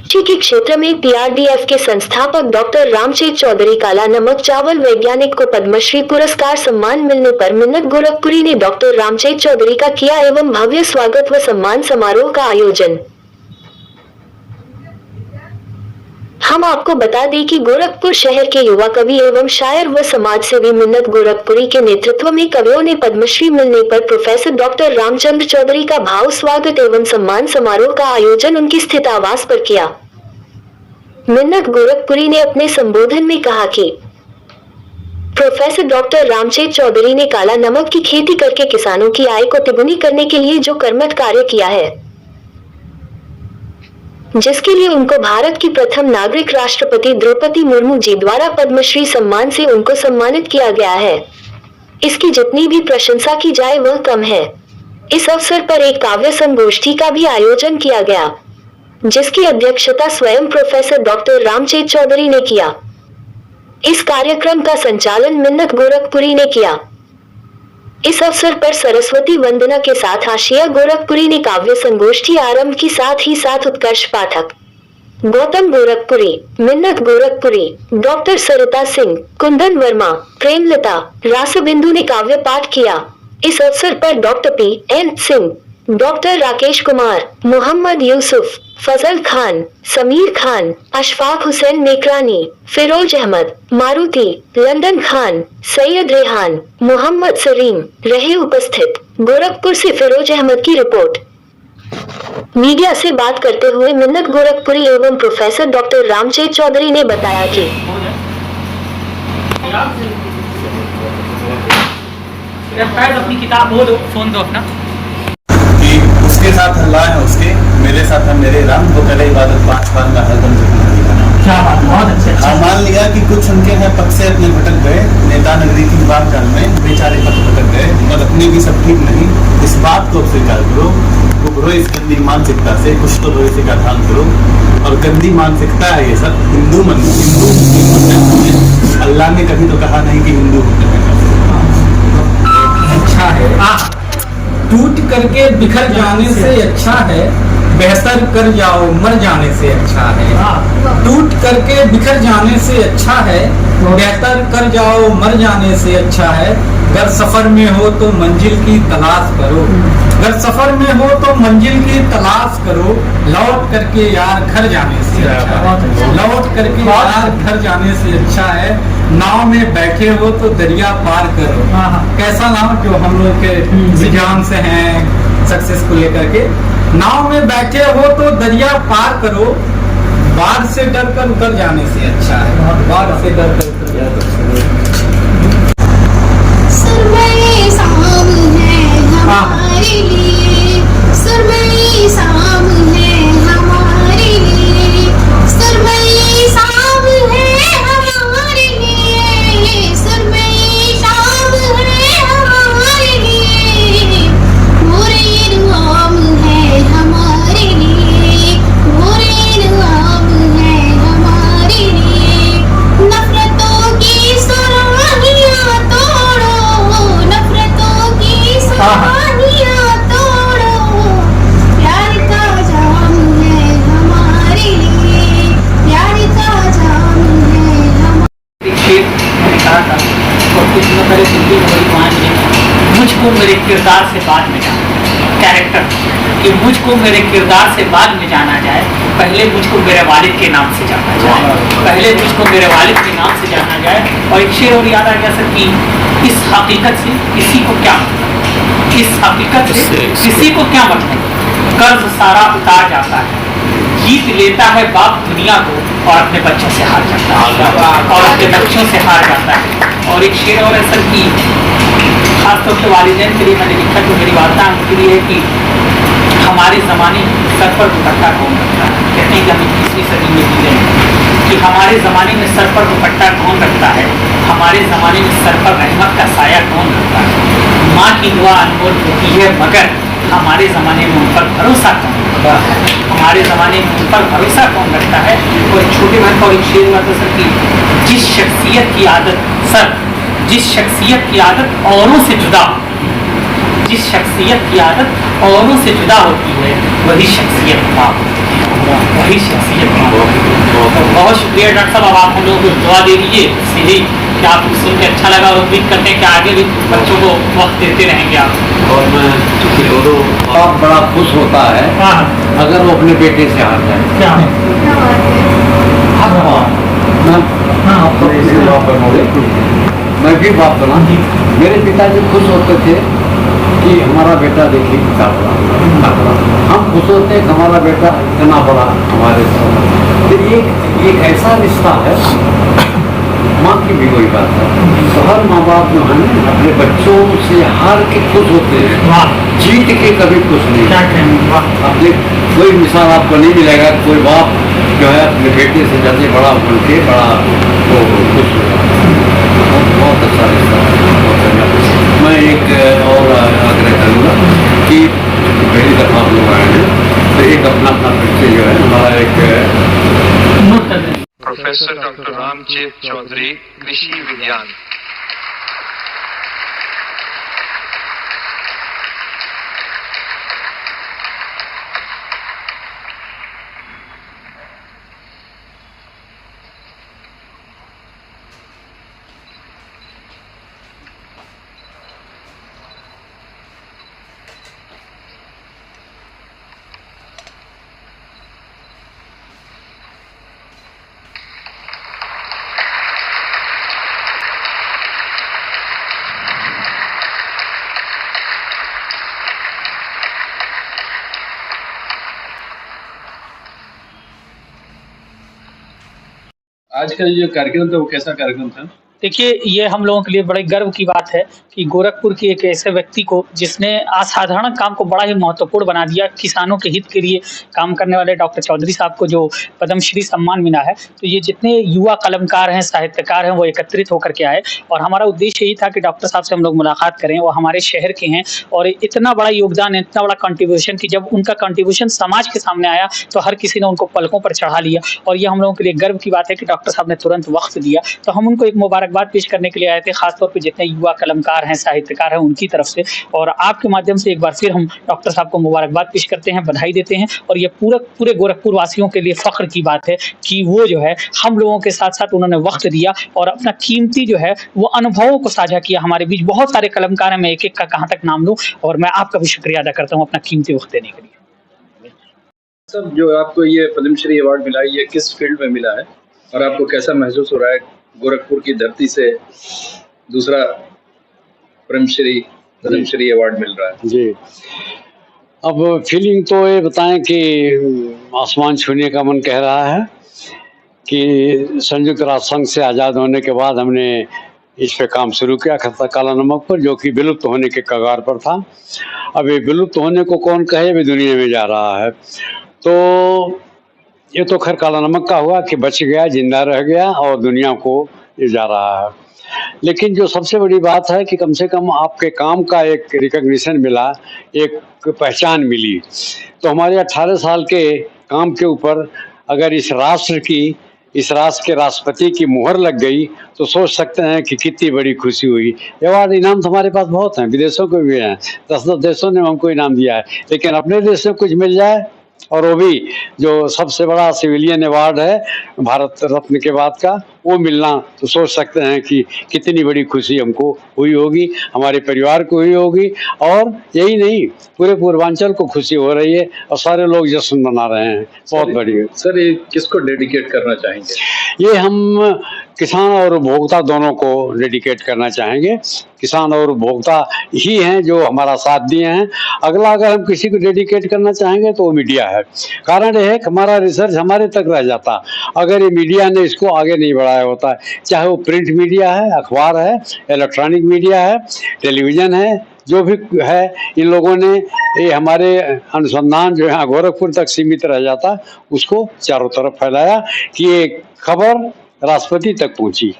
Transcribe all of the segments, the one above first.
कृषि के क्षेत्र में पीआरडीएफ के संस्थापक डॉक्टर रामचेत चौधरी काला नमक चावल वैज्ञानिक को पद्मश्री पुरस्कार सम्मान मिलने पर मिन्नत गोरखपुरी ने डॉक्टर रामचेत चौधरी का किया एवं भव्य स्वागत व सम्मान समारोह का आयोजन। हम आपको बता दें कि गोरखपुर शहर के युवा कवि एवं शायर व समाज सेवी मिन्नत गोरखपुरी के नेतृत्व में कवियों ने पद्मश्री मिलने पर प्रोफेसर डॉक्टर रामचंद्र चौधरी का भाव स्वागत एवं सम्मान समारोह का आयोजन उनकी स्थित आवास पर किया। मिन्नत गोरखपुरी ने अपने संबोधन में कहा कि प्रोफेसर डॉक्टर रामचेत चौधरी ने काला नमक की खेती करके किसानों की आय को तिगुनी करने के लिए जो कर्मठ कार्य किया है, जिसके लिए उनको भारत की प्रथम नागरिक राष्ट्रपति द्रौपदी मुर्मू जी द्वारा पद्मश्री सम्मान से उनको सम्मानित किया गया है, इसकी जितनी भी प्रशंसा की जाए वह कम है। इस अवसर पर एक काव्य संगोष्ठी का भी आयोजन किया गया, जिसकी अध्यक्षता स्वयं प्रोफेसर डॉक्टर रामचेत चौधरी ने किया। इस कार्यक्रम का संचालन मिन्नत गोरखपुरी ने किया। इस अवसर पर सरस्वती वंदना के साथ आशिया गोरखपुरी ने काव्य संगोष्ठी आरंभ की, साथ ही साथ उत्कर्ष पाठक गौतम गोरखपुरी, मिन्नत गोरखपुरी, डॉक्टर सरिता सिंह, कुंदन वर्मा, प्रेमलता, रासबिंदु ने काव्य पाठ किया। इस अवसर पर doctor P N. Singh, doctor Rakesh Kumar, Mohammad Yusuf, Fazal Khan, Sameer Khan, Ashfaq Hussain Nekrani, Firoz Ahmad, Maruti, London Khan, Syed Rehan, Mohammad Salim रहे उपस्थित। गोरखपुर से फिरोज अहमद की रिपोर्ट। मीडिया से बात करते हुए मिन्नत गोरखपुरी एवं प्रोफेसर डॉक्टर रामचेत चौधरी ने बताया कि अपनी किताब हो दो, फोन दो अपना। उसके साथ अल्लाह है उसके, मेरे साथ है मेरे राम, वो करे इबादत 5 बार का हरदम क्या बात, बहुत अच्छे। हाँ, मान लिया कि कुछ उनके हैं पद से अपने भटक गए, नेता नगरी की बात काल में बेचारे पद भटक गए, मगर अपने भी सब ठीक नहीं। इस बात को स्वीकार करो, उभरो इस गंदी मानसिकता से, कुछ तो भविष्य का ध्यान करो। और गंदी मानसिकता है ये सब, हिंदू अल्लाह ने कभी तो कहा नहीं कि हिंदू होते हैं। अच्छा है, टूट करके बिखर जाने से अच्छा है बेहतर कर जाओ मर जाने से अच्छा है। टूट करके बिखर जाने से अच्छा है बेहतर कर जाओ मर जाने से अच्छा है। अगर सफर में हो तो मंजिल की तलाश करो, अगर सफर में हो तो मंजिल की तलाश करो। लौट करके यार घर जाने से अच्छा है, लौट करके यार घर जाने से अच्छा है। नाव में बैठे हो तो दरिया पार करो। कैसा नाव, जो हम लोग के विज्ञान से हैं सक्सेस को लेकर के। नाव में बैठे हो तो दरिया पार करो, बाढ़ से डर कर उतर जाने से अच्छा है, बाढ़ से डर कर उतर जाने से। सुरमई शाम है हमारे लिए, सुरमई शाम है हमारे लिए, सुरमई शाम है हमारे लिए, सुरमई शाम है हमारे लिए। मोरे नाम है हमारे लिए, मोरे नाम है हमारे लिए। नफरतों की सुराहियां तोड़ो, नफरतों की सुराहियां तोड़ो। प्यार का जाम है हमारे लिए, प्यार का जाम है हमारे। मैंने कहा था और कुछ दिनों पहले दिल्ली में वहाँ मुझको मेरे किरदार से बाद में जाना, कैरेक्टर कि मुझको मेरे किरदार से बाद में जाना जाए, पहले मुझको मेरे वालिद के नाम से जाना जाए, पहले मुझको मेरे वालिद के नाम से जाना जाए। और एक शेर और याद आ गया सर कि इस हकीकत से किसी को क्या मतलब, इस हकीकत से किसी को क्या मतलब। कर्ज सारा उतार जाता है, जीत लेता है बाप दुनिया को और अपने बच्चों से हार जाता है, और अपने बच्चों से हार जाता है। और एक शेर और ऐसा कि खासतौर पर वालिदैन के लिए मैंने लिखा, तो मेरी वार्ता उनके लिए है कि हमारे ज़माने में सर पर दुपट्टा कौन रखता है। कहते हैं कि हम 21वीं सदी में जी रहे हैं कि हमारे ज़माने में सर पर दुपट्टा कौन रखता है, हमारे ज़माने में सर पर रहमत का साया कौन रखता है। माँ की दुआ अनमोल होती है मगर हमारे ज़माने में उन पर भरोसा कौन रखता है, हमारे ज़माने में उन पर भरोसा कौन रखता है। और एक छोटे भाई का एक शेर हुआ था सर कि जिस शख्सियत की आदत सर, जिस शख्सियत की आदत औरों से जुदा, जिस शख्सियत की आदत औरों से जुदा होती है वही शख्सियत माँ, वही शख्सियत माँ। बहुत शुक्रिया डॉक्टर साहब, अब आप हम लोगों को दुआ दे दीजिए सीधी कि आप सुन के अच्छा लगा और उम्मीद करते हैं कि आगे भी बच्चों को वक्त देते रहेंगे आप। और मैं दोनों बाप बड़ा खुश होता है अगर वो अपने बेटे से हार जाए। क्या मैं भी बाप बना, मेरे पिताजी खुश होते थे कि हमारा बेटा देखिए कितना बड़ा, हम खुश होते हैं कि हमारा बेटा इतना बड़ा हमारे साथ। फिर एक ऐसा रिश्ता है, माँ की भी वही बात है। तो हर माँ बाप जो है ना अपने बच्चों से हार के खुश होते हैं, जीत के कभी खुश नहीं। अपने कोई मिसाल आपको नहीं मिलेगा, कोई बाप जो है अपने बेटे से जल्दी बड़ा बन के बड़ा वो खुश हो जाता है। बहुत अच्छा रिश्ता है। मैं एक और आग्रह करूँगा कि पहली दफ़ा हम लोग आए हैं तो एक अपना परिचय जो है हमारा एक प्रोफेसर डॉक्टर रामजीत चौधरी, कृषि विज्ञान। आज का जो कार्यक्रम था वो कैसा कार्यक्रम था? देखिए, ये हम लोगों के लिए बड़े गर्व की बात है कि गोरखपुर के एक ऐसे व्यक्ति को जिसने असाधारण काम को बड़ा ही महत्वपूर्ण बना दिया, किसानों के हित के लिए काम करने वाले डॉक्टर चौधरी साहब को जो पद्मश्री सम्मान मिला है। तो ये जितने युवा कलमकार हैं, साहित्यकार हैं, वो एकत्रित होकर के आए और हमारा उद्देश्य यही था कि डॉक्टर साहब से हम लोग मुलाकात करें। वो हमारे शहर के हैं और इतना बड़ा योगदान, इतना बड़ा कंट्रीब्यूशन कि जब उनका कंट्रीब्यूशन समाज के सामने आया तो हर किसी ने उनको पलकों पर चढ़ा लिया। और ये हम लोगों के लिए गर्व की बात है कि डॉक्टर साहब ने तुरंत वक्त दिया। तो हम उनको एक मुबारकबाद पेश करने के लिए आए थे, खासतौर पे जितने युवा कलमकार हैं, साहित्यकार हैं, उनकी तरफ से। और आपके माध्यम से एक बार फिर हम डॉक्टर साहब को मुबारकबाद पेश करते हैं, बधाई देते हैं। और ये पूरे गोरखपुर वासियों के लिए फख्र की बात है कि वो जो है हम लोगों के साथ साथ उन्होंने वक्त दिया और अपना कीमती जो है वो अनुभवों को साझा किया। हमारे बीच बहुत सारे कलमकार हैं, मैं एक एक का कहाँ तक नाम लूं, और मैं आपका भी शुक्रिया अदा करता हूँ अपना कीमती वक्त देने के लिए। सब जो आपको ये पद्मश्री अवार्ड मिला है, ये किस फील्ड में मिला है और आपको कैसा महसूस हो रहा है गोरखपुर की धरती से दूसरा पद्मश्री अवार्ड मिल रहा है? जी, अब फीलिंग तो ये बताएं कि आसमान छूने का मन कह रहा है कि संयुक्त राष्ट्र संघ से आज़ाद होने के बाद हमने इस पे काम शुरू किया, खस्ता काला नमक पर, जो कि विलुप्त होने के कगार पर था। अब ये विलुप्त होने को कौन कहे, भी दुनिया में जा रहा है। तो ये तो खैर काला नमक का हुआ कि बच गया, जिंदा रह गया और दुनिया को ये जा रहा है। लेकिन जो सबसे बड़ी बात है कि कम से कम आपके काम का एक रिकग्निशन मिला, एक पहचान मिली। तो हमारे 18 साल के काम के ऊपर अगर इस राष्ट्र के राष्ट्रपति की मुहर लग गई तो सोच सकते हैं कि कितनी बड़ी खुशी हुई। अवार्ड इनाम तो हमारे पास बहुत हैं, विदेशों के भी हैं, 10-10 देशों ने हमको इनाम दिया है। लेकिन अपने देश में कुछ मिल जाए, और वो भी जो सबसे बड़ा सिविलियन अवार्ड है भारत रत्न के बाद का, वो मिलना, तो सोच सकते हैं कि कितनी बड़ी खुशी हमको हुई होगी, हमारे परिवार को हुई होगी। और यही नहीं, पूरे पूर्वांचल को खुशी हो रही है और सारे लोग जश्न मना रहे हैं। बहुत बढ़िया। सर, ये किसको डेडिकेट करना चाहेंगे? ये हम किसान और उपभोक्ता दोनों को डेडिकेट करना चाहेंगे। किसान और उपभोक्ता ही हैं जो हमारा साथ दिए हैं। अगला अगर हम किसी को डेडिकेट करना चाहेंगे तो वो मीडिया है। कारण यह है कि हमारा रिसर्च हमारे तक रह जाता अगर ये मीडिया ने इसको आगे नहीं बढ़ाया होता। चाहे वो प्रिंट मीडिया है, अखबार है, इलेक्ट्रॉनिक मीडिया है, टेलीविज़न है, जो भी है, इन लोगों ने ये हमारे अनुसंधान जो है गोरखपुर तक सीमित रह जाता, उसको चारों तरफ फैलाया कि ये खबर राष्ट्रपति तक पहुंची,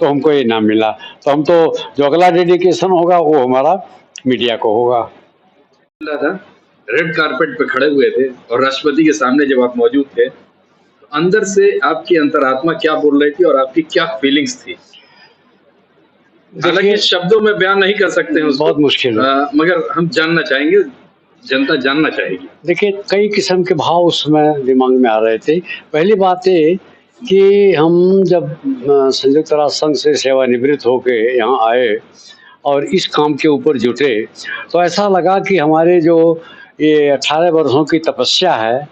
तो हमको ये इनाम मिला। तो हम तो जो अगला डेडिकेशन होगा वो हमारा मीडिया को होगा। रेड कारपेट पे खड़े हुए थे और राष्ट्रपति के सामने जब आप मौजूद थे, तो अंदर से आपकी अंतरात्मा क्या बोल रही थी और आपकी क्या फीलिंग्स थी? हालांकि शब्दों में बयान नहीं कर सकते हैं उसको, बहुत मुश्किल है, मगर हम जानना चाहेंगे, जनता जानना चाहेगी। देखिए, कई किस्म के भाव उस समय दिमाग में आ रहे थे। पहली बात ये कि हम जब संयुक्त राष्ट्र संघ से सेवानिवृत्त होके यहाँ आए और इस काम के ऊपर जुटे, तो ऐसा लगा कि हमारे जो ये 18 वर्षों की तपस्या है,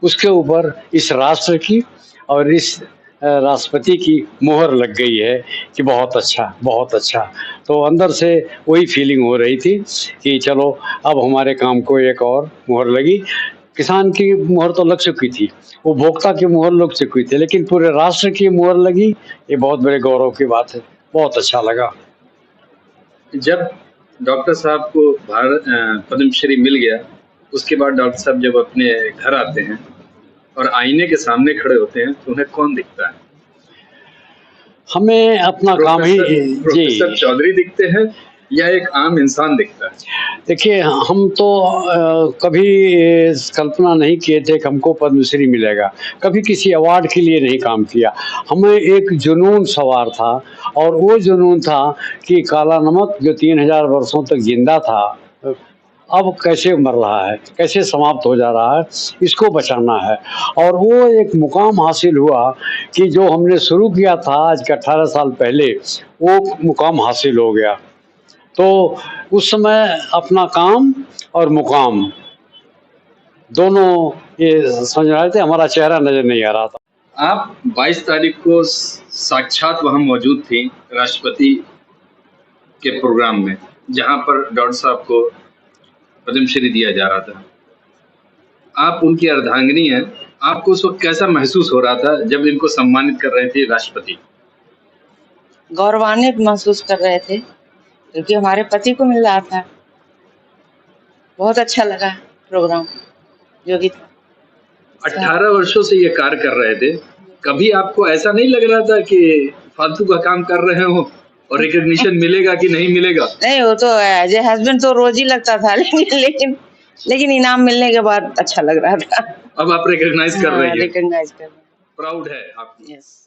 उसके ऊपर इस राष्ट्र की और इस राष्ट्रपति की मोहर लग गई है कि बहुत अच्छा, बहुत अच्छा। तो अंदर से वही फीलिंग हो रही थी कि चलो अब हमारे काम को एक और मोहर लगी। किसान की मोहर तो लग चुकी थी, उपभोक्ता की मोहर लग चुकी थी, लेकिन पूरे राष्ट्र की मोहर लगी, ये बहुत बड़े गौरव की बात है। बहुत अच्छा लगा। जब डॉक्टर साहब को भारत पद्मश्री मिल गया, उसके बाद डॉक्टर साहब जब अपने घर आते हैं और आईने के सामने खड़े होते हैं तो उन्हें कौन दिखता है? हमें अपना काम ही जी प्रोफेसर चौधरी दिखते हैं या एक आम इंसान दिखता है? देखिए, हम तो कभी कल्पना नहीं किए थे कि हमको पद्मश्री मिलेगा, कभी किसी अवार्ड के लिए नहीं काम किया। हमें एक जुनून सवार था और वो जुनून था कि काला नमक जो 3000 वर्षों तक जिंदा था, अब कैसे मर रहा है, कैसे समाप्त हो जा रहा है, इसको बचाना है। और वो एक मुकाम हासिल हुआ कि जो हमने शुरू किया था आज के 18 साल पहले, वो मुकाम हासिल हो गया। तो उस समय अपना काम और मुकाम दोनों ये समझ रहे थे, हमारा चेहरा नजर नहीं आ रहा था। आप 22 तारीख को साक्षात वहां मौजूद थी राष्ट्रपति के प्रोग्राम में, जहां पर डॉक्टर साहब को पद्मश्री दिया जा रहा था। आप उनकी अर्धांगिनी हैं, आपको उस वक्त कैसा महसूस हो रहा था जब इनको सम्मानित कर रहे थे राष्ट्रपति? गौरवान्वित महसूस कर रहे थे क्योंकि हमारे पति को मिल रहा था। बहुत अच्छा लगा प्रोग्राम जो भी था। 18 वर्षों से ये कार्य कर रहे थे, कभी आपको ऐसा नहीं लग रहा था कि फालतू का काम कर रहे हो और रिकॉग्निशन मिलेगा कि नहीं मिलेगा? नहीं, वो तो एज ए हस्बैंड तो रोज ही लगता था, लेकिन इनाम मिलने के बाद अच्छा लग रहा था। अब आप रिकॉग्नाइज कर रही हैं, रिकॉग्नाइज कर रहे हैं। प्राउड है आप। यस।